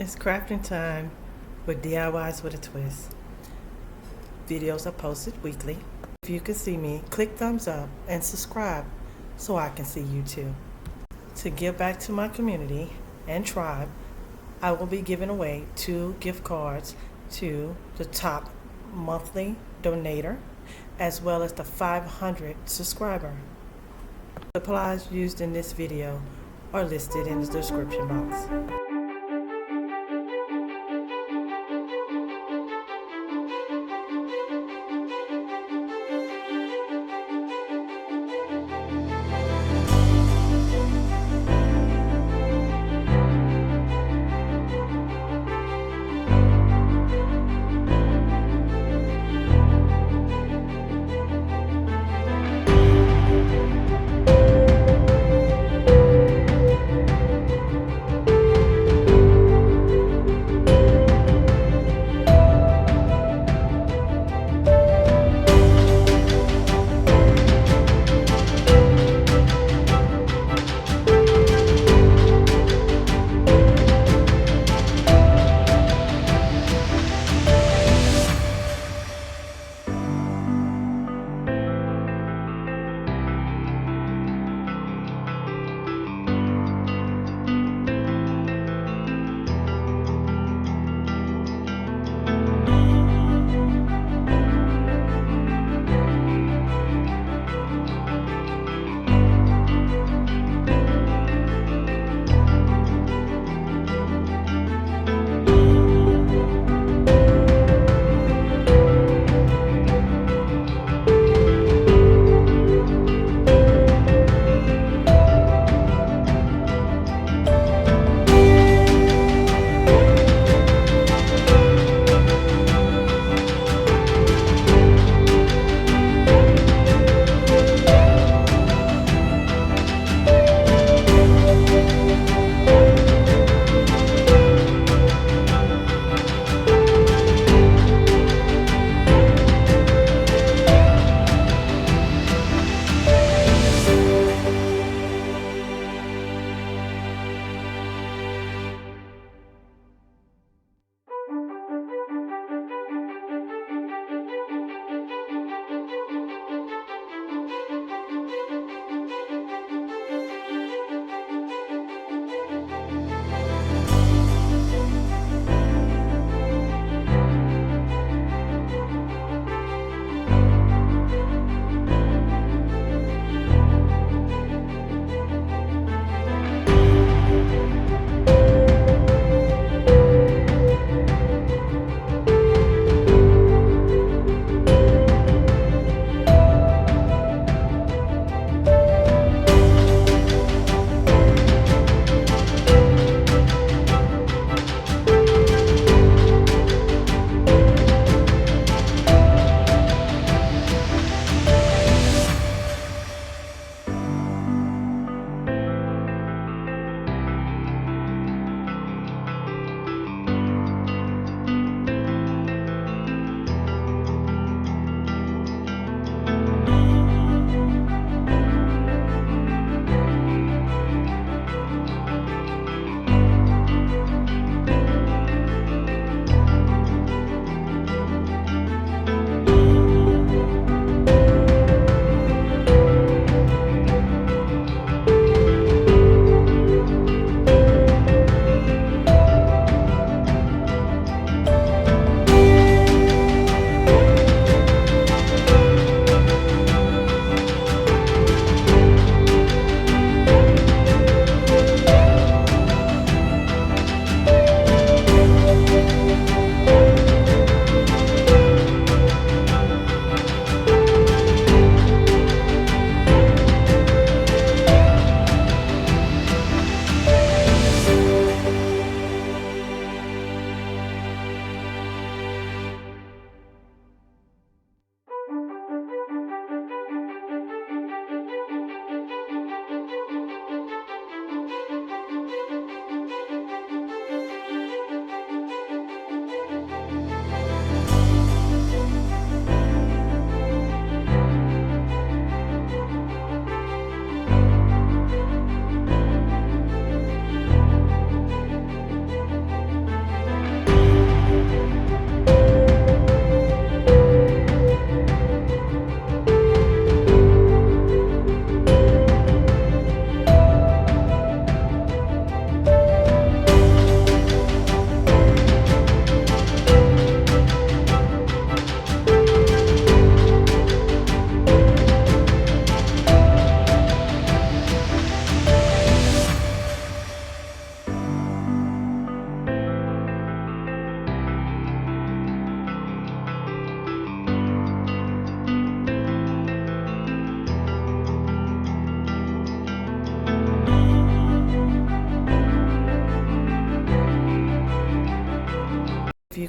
It's crafting time with DIYs with a twist. Videos are posted weekly. If you can see me, click thumbs up and subscribe so I can see you too. To give back to my community and tribe, I will be giving away 2 gift cards to the top monthly donator as well as the 500 subscriber. Supplies used in this video are listed in the description box.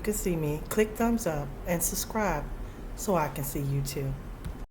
you can see me, click thumbs up and subscribe so I can see you too.